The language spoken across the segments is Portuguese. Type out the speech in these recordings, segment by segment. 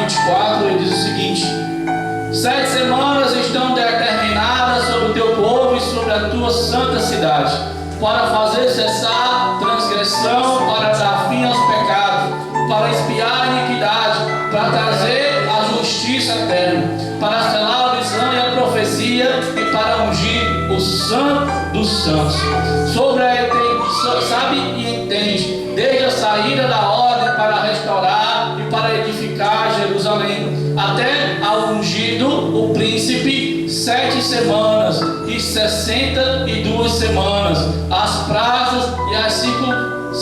24, ele diz o seguinte: 7 semanas estão determinadas sobre o teu povo e sobre a tua santa cidade, para fazer cessar transgressão, para dar fim aos pecados, para expiar a iniquidade, para trazer a justiça eterna, para selar a visão e a profecia e para ungir o santo dos santos. Sobre a sabe e entende, desde a saída da ordem para restaurar e para edificar Jerusalém, até ao ungido o príncipe, 7 semanas e 62 semanas. As praças e as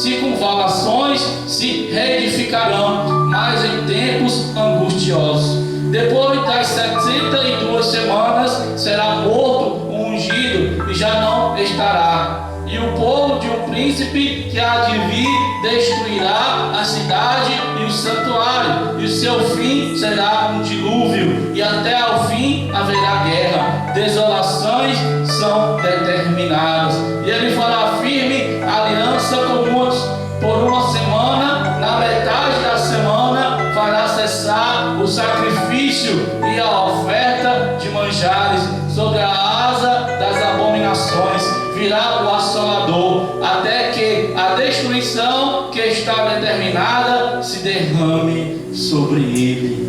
circunvalações se reedificarão, mas em tempos angustiosos. Depois das 72 semanas será morto o ungido e já não estará. E o povo de um príncipe que há de vir destruirá a cidade e o santuário, e o seu fim será um dilúvio, e até ao fim haverá guerra. Desolações são determinadas. E ele fará firme aliança com muitos por uma semana. Na metade da semana fará cessar o sacrifício e a oferta de manjares. Sobre a asa das abominações virá o assolador, até que a destruição que está determinada se derrame sobre ele.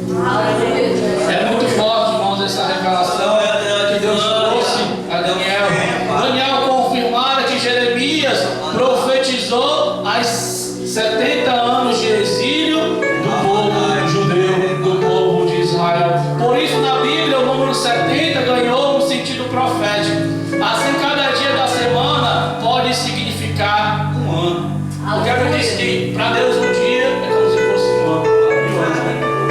É muito forte, irmãos, essa revelação que Deus trouxe a Daniel. Daniel confirmara que Jeremias profetizou as 70 anos de exílio do povo judeu, do povo de Israel. Por isso, na Bíblia, o número 70 ganhou um sentido profético. Assim, cada dia da semana pode significar um ano. Porque eu disse que para Deus um dia é como se fosse um ano.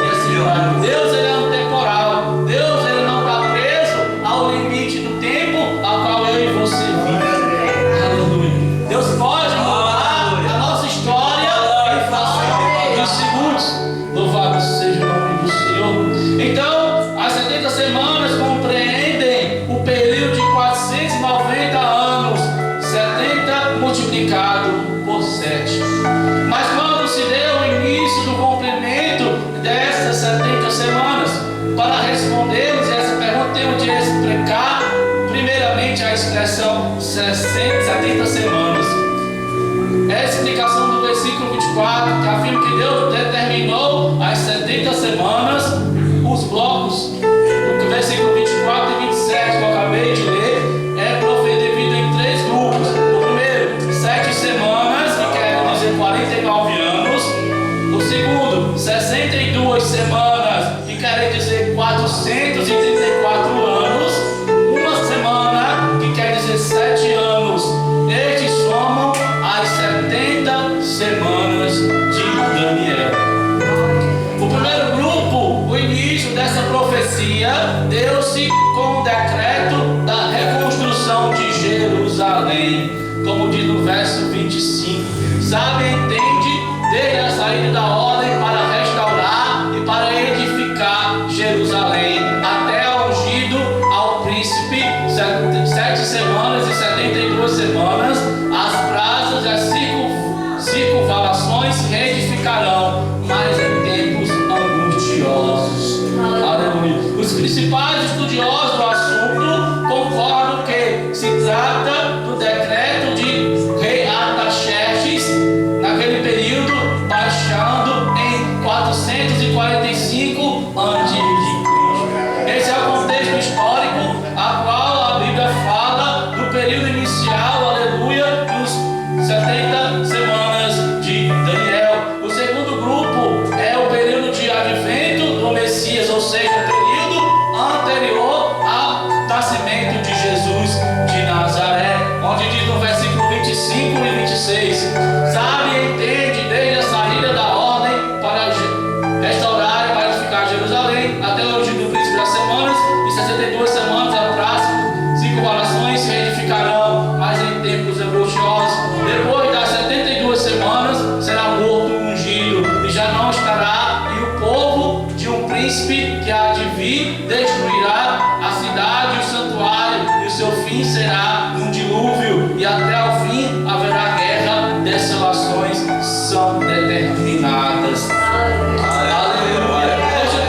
E assim vai. Deus, ele é atemporal. Deus, ele não está preso ao limite do tempo ao qual eu e você vivem. Aleluia. Deus pode mudar a nossa história em fração de segundos. Louvado seja o nome do Senhor. Então, as 70 semanas compreendem o período de 490 anos, 70 multiplicado por 7. Mas quando se deu o início do cumprimento dessas 70 semanas, para respondermos essa pergunta, temos de explicar primeiramente a expressão 70 semanas. É a explicação do versículo 24, que afirma que Deus determinou as 70 semanas, os blocos. O versículo 24 e 27 que eu acabei de ler é dividido em 3 grupos. O primeiro, 7 semanas, que quer dizer 49 anos. O segundo, 62 semanas, que quer dizer 434 anos. Uma semana, que quer dizer 7 anos. Estes somam as 70 semanas de Daniel. O primeiro grupo, o início dessa profecia, deu-se com o decreto da reconstrução de Jerusalém, como diz no verso 25. Sabe, entende, desde a saída da ordem para restaurar e para edificar Jerusalém, até ao ungido ao príncipe, 7 semanas e 72 semanas, as praças e as circunvalações se reedificarão, mas em tempos angustiosos. Aleluia. Os principais estudiosos do assunto concordam que se trata do decreto de rei Artaxerxes, naquele período, baixando em 445 a.C. Esse é o contexto histórico a qual a Bíblia fala do período inicial, aleluia, dos 70 semanas de Daniel. O segundo grupo é o período de advento do Messias, ou seja, o período anterior ao nascimento de Jesus de Nazaré, onde diz no versículo 25 e 26, sabe e entende, desde a saída da ordem para restaurar e para edificar Jerusalém, até o ungido do príncipe das semanas, e 62 semanas atrás, circunvalações se reedificarão, mas em tempos angustiosos. Depois das 72 semanas será morto o ungido e já não estará, e o povo de um príncipe que há de vir destruirá a cidade e o santuário, e o seu fim será um dilúvio, e até ao fim haverá guerra. Desolações são determinadas. Aleluia. Deixa eu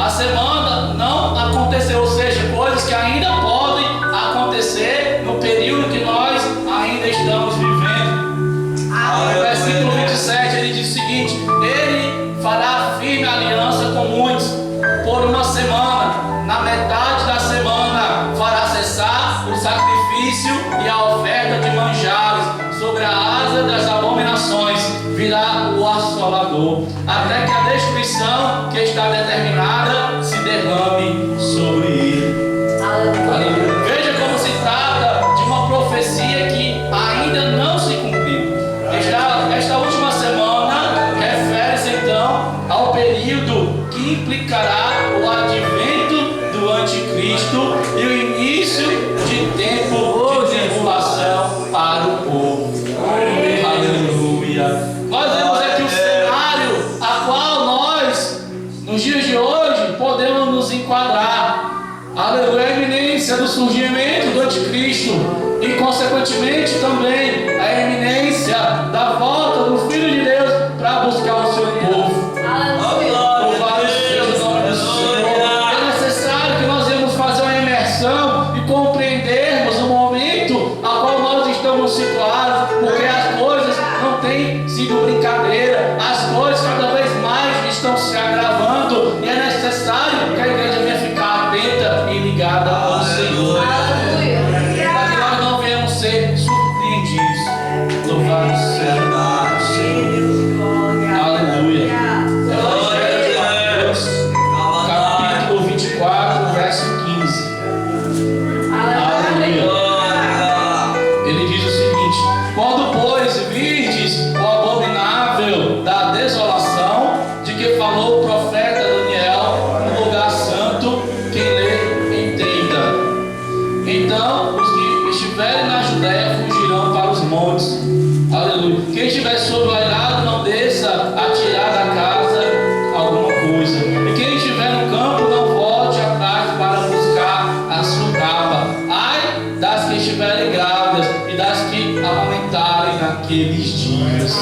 a semana não aconteceu, ou seja, coisas que ainda podem acontecer no período que nós ainda estamos vivendo. No versículo 27 ele diz o seguinte: ele fará firme aliança com muitos por uma semana. Na metade da semana fará cessar o sacrifício e a oferta de manjares. Sobre a asa das abominações virá o assolador, até que a destruição que está determinada se derrame sobre ele. Aleluia. Veja como se trata de uma profecia que ainda não se cumpriu. Esta última semana refere-se então ao período que implicará o advento do anticristo e o início de tempo de tribulação para o povo. Aleluia. Nós vemos aqui o cenário a qual nós, nos dias de hoje, podemos nos enquadrar. Aleluia. A iminência do surgimento do anticristo e, consequentemente, também a iminência da volta do Filho de Deus para buscar o seu povo. Louvado seja o nome do Senhor. É necessário que nós venhamos fazer uma imersão e compreendermos o momento a qual nós estamos situados, porque as coisas não têm sido brincadeira, as coisas cada vez mais estão se agravando e é necessário que a igreja venha ficar atenta e ligada ao Senhor, para que nós não venhamos ser surpreendidos. Louvado seja o Senhor. Aleluia. Evangelho de Mateus, capítulo 24, verso 15. Aleluia. Ele diz o seguinte: quando, pois, virdes o abominável da desolação, de que falou o profeta Daniel no lugar santo, quem lê, entenda. Então os que estiverem na Judéia fugirão para os montes. Aleluia. Quem estiver sobre o eirado, não desça a tirar da casa alguma coisa. E quem estiver no campo, não volte atrás para buscar a sua capa. Ai das que estiverem grávidas e das que amamentarem naqueles dias.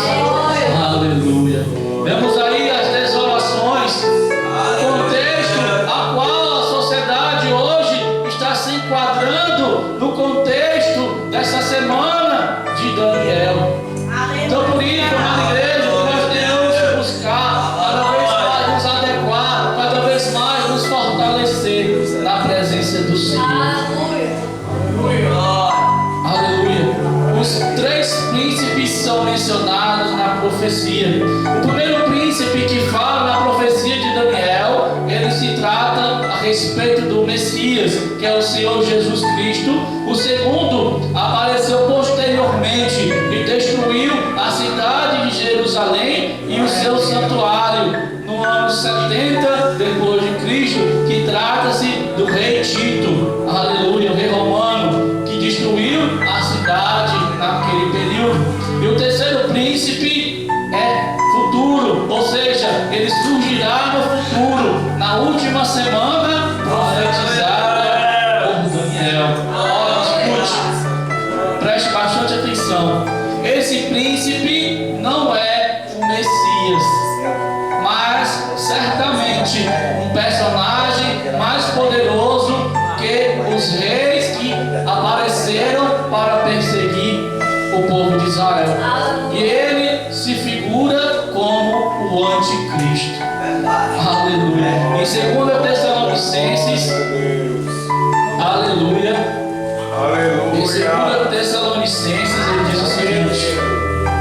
Aleluia. Vemos aí as desolações, o contexto a qual a sociedade hoje está se enquadrando no contexto dessa semana de Daniel. Então, por isso, amada igreja, nós devemos buscar cada vez mais nos adequar, cada vez mais nos fortalecer na presença do Senhor. Aleluia. Os três príncipes são mencionados na profecia. O primeiro príncipe que fala na profecia de Daniel, ele se trata a respeito do Messias, que é o Senhor Jesus Cristo. O segundo apareceu posteriormente e destruiu a cidade de Jerusalém e o seu santuário no ano 70 depois de Cristo, que trata-se do rei Tito. Aleluia, o rei romano, que destruiu a cidade naquele período. E o terceiro príncipe é futuro, ou seja, ele surgirá no futuro, na última semana profetizada por Daniel. Olha, escute, preste bastante atenção. Esse príncipe não é o Messias, mas certamente um personagem mais poderoso que os reis que apareceram para perseguir o povo de Israel. E ele se figura como o anticristo. Aleluia. Em 2 Tessalonicenses, aleluia. Em 2 Tessalonicenses ele diz o seguinte: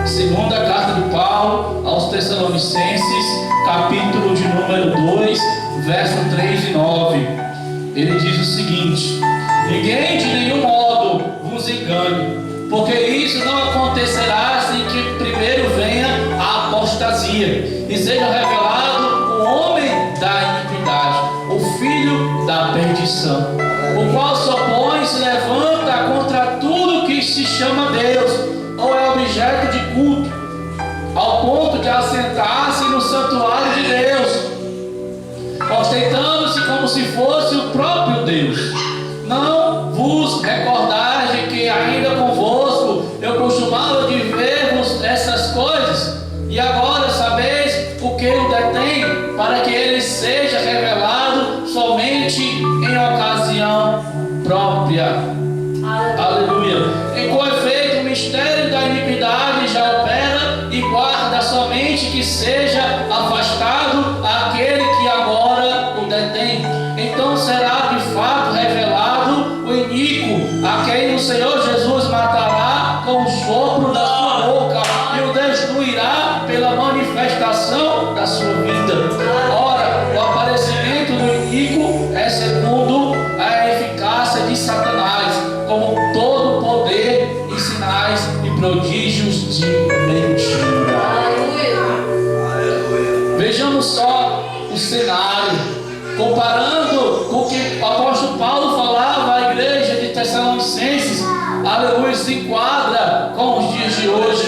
segunda carta de Paulo aos Tessalonicenses, capítulo de número 2, verso 3 e 9. Ele diz o seguinte: ninguém de nenhum modo vos engane, porque isso não acontecerá sem que primeiro venha a apostasia e seja revelado o homem da iniquidade, o filho da perdição, o qual se opõe e se levanta contra tudo que se chama Deus ou é objeto de culto, ao ponto de assentar-se no santuário de Deus, ostentando-se como se fosse o próprio Deus. Não vos recordais de que ainda convosco eu costumava dizer-vos essas coisas, e agora sabeis o que o detém, para que ele seja revelado somente em ocasião própria. Aleluia. E com efeito, o mistério da iniquidade já opera e guarda somente que seja afastado aquele que agora o detém. Então será de fato revelado o iníquo, a quem o Senhor Jesus matará com o sopro da sua boca e o destruirá pela manifestação da sua vida. Ora, o aparecimento do iníquo é segundo a eficácia de Satanás, como todo poder e sinais e prodígios de mentira. Vejamos só o cenário, comparando com o que o apóstolo Paulo falava à igreja de Tessalonicenses. Aleluia, se enquadra com os dias de hoje,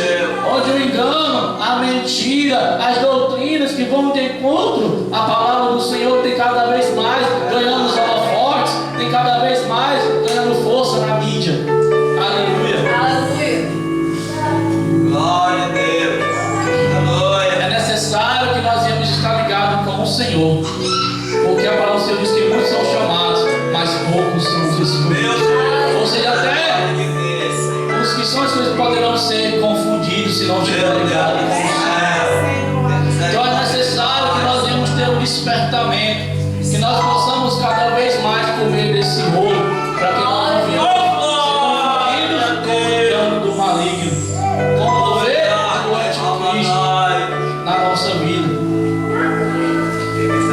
onde o engano, a mentira, as doutrinas que vão de encontro à palavra do Senhor tem cada vez mais ganhando os holofotes, tem cada vez mais ganhando força na mídia. Aleluia. Glória a Deus. Aleluia. É necessário que nós venhamos estar ligados com o Senhor, porque a palavra do Senhor diz que muitos são chamados, mas poucos são os escolhidos. Ou seja, até os que são escolhidos poderão ser confundidos se não estiverem ligados com o Senhor. Então é necessário que nós venhamos ter um despertamento, que nós possamos cada vez mais comer desse rolo, para que nós não venhamos ser confundidos com o engano do maligno, como ovelha do anticristo na nossa vida.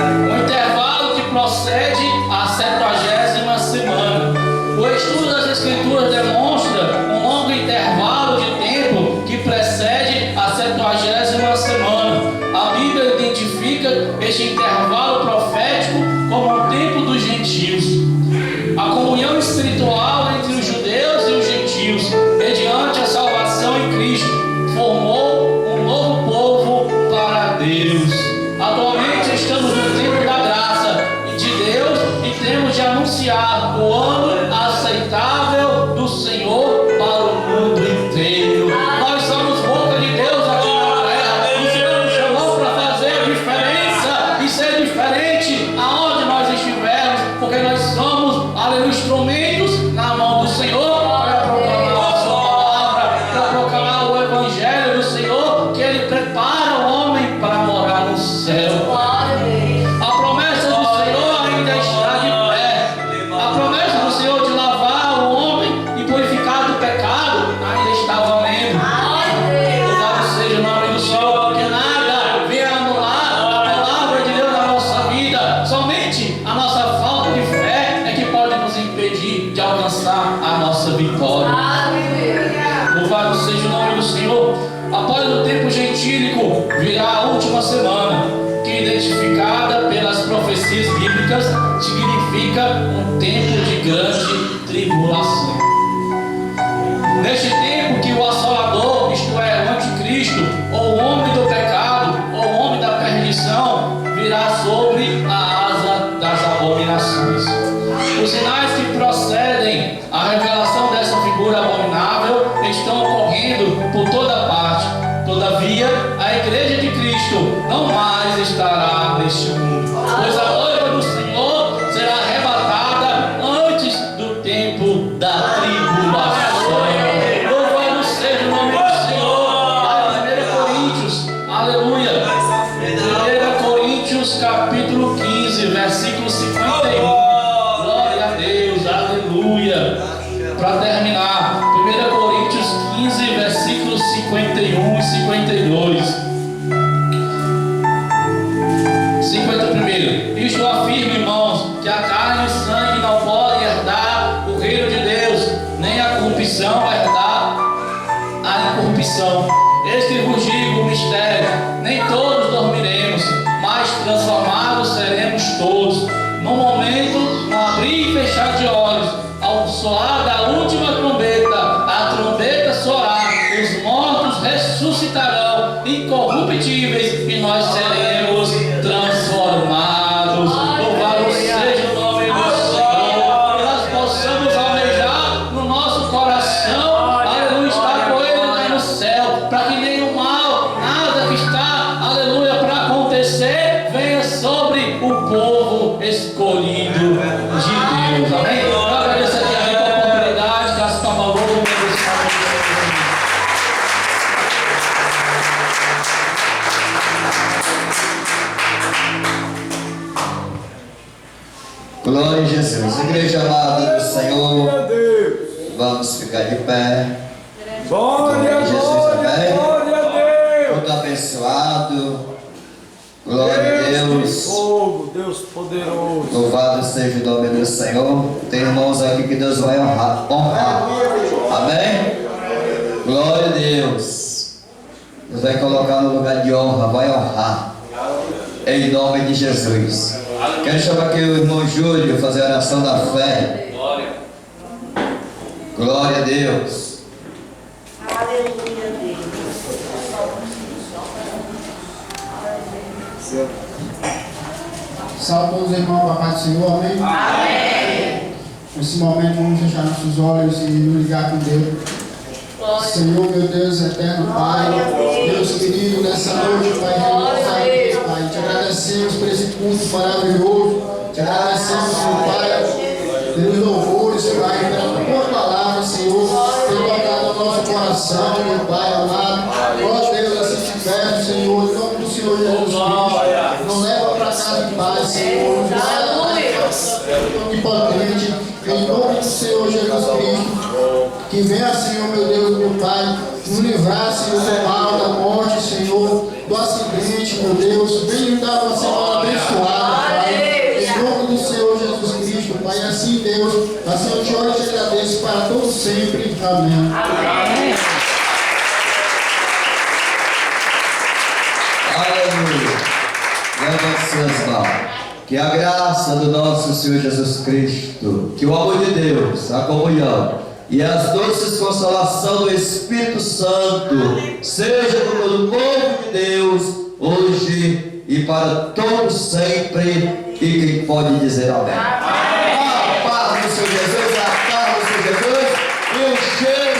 O intervalo que procede à 70ª semana. O estudo das Escrituras demonstra um longo intervalo de tempo que precede a 70ª semana. A Bíblia identifica este intervalo profético como o tempo dos gentios. A comunhão espiritual entre os judeus e os gentios, mediante a salvação em Cristo, formou um novo povo para Deus. Atualmente estamos no tempo da graça de Deus e temos de anunciar o ano aceitável do Senhor para o mundo inteiro. Nós somos boca de Deus aqui na terra. O Senhor nos chamou para fazer diferença e ser diferente aonde nós estivermos, porque nós somos, aleluia, instrumentos na mão do Senhor para proclamar a sua palavra, para proclamar o evangelho do Senhor, que Ele prepara o homem para morar no céu. A promessa do Senhor ainda está de pé. A promessa do Senhor de lavar o homem e purificar do pecado ainda está valendo. Louvado seja o nome do Senhor, porque nada vem anular a palavra de Deus na nossa vida. Somente a nossa falta de fé é que pode nos impedir de alcançar a nossa vitória. Louvado seja o nome do Senhor. Após o tempo gentílico virá a última semana, que identificada pelas profecias bíblicas significa um tempo de grande tribulação. Neste tempo que o assolador, isto é, o anticristo, ou o homem do pecado, ou o homem da perdição, virá sobre a asa das abominações. Os sinais que procedem à revelação dessa figura abominável estão ocorrendo por toda parte. Todavia, a igreja de Cristo não mais estará neste mundo, pois a noiva do Senhor será arrebatada antes do tempo da tribulação. Louvado seja o nome do Senhor. A 1 Coríntios, aleluia. 1 Coríntios capítulo 15, versículo 51. Glória a Deus, aleluia. Para terminar, 1 Coríntios 15, versículos 51 e 52. 51. Isto afirma, irmãos, que a carne e o sangue não podem herdar o reino de Deus, nem a corrupção herdar a incorrupção. Este vos digo o mistério: nem todos dormiremos, mas transformados seremos todos. No momento, no abrir e fechar de olhos, ao soar da última trombeta, a trombeta soará, os mortos ressuscitarão incorruptíveis e nós seremos transformados. Louvado seja o nome do Senhor. Que nós possamos almejar no nosso coração, aleluia, estar com Ele lá no céu, para que nenhum mal, nada que está, aleluia, para acontecer, venha sobre o povo escolhido. Glória a Jesus. Igreja amada do Senhor, vamos ficar de pé. Glória a Jesus, amém. Glória a Deus. Muito abençoado. Glória a Deus. Fogo, Deus poderoso. Louvado seja o nome do Senhor. Tem irmãos aqui que Deus vai honrar. Amém? Glória a Deus. Deus vai colocar no lugar de honra, vai honrar. Em nome de Jesus. Quero chamar aqui o irmão Júlio fazer a oração da fé. Glória a Deus. Aleluia, Deus. Salve os irmãos, papai do Senhor, amém? Amém. Nesse momento vamos fechar nossos olhos e nos ligar com Deus. Senhor, meu Deus, eterno Pai, Deus querido, nessa noite, Pai, Pai, te agradecemos por esse culto maravilhoso, te agradecemos, meu Pai, pelos louvores, Pai, pela tua palavra, Senhor, ter tocado o nosso coração, meu Pai amado. Ó Deus, assim te peço, Senhor, em nome do Senhor Jesus Cristo, não leva para casa de paz, Senhor, onipotente, em nome do Senhor Jesus Cristo. Que venha, Senhor, meu Deus, meu Pai, nos livrar, Senhor, do mal, da morte, Senhor, do acidente, meu Deus. Vem nos dar uma semana abençoada, Pai. Em nome do Senhor Jesus Cristo, Pai. Assim, Deus, assim eu te oro e te agradeço para todos sempre. Amém. Amém. Aleluia. Levante suas mãos. Que a graça do nosso Senhor Jesus Cristo, que o amor de Deus, a comunhão e as doces consolação do Espírito Santo seja com todo o povo de Deus, hoje e para todos sempre. E quem pode dizer amém? A paz do Senhor Jesus, a paz do Senhor Jesus e o cheiro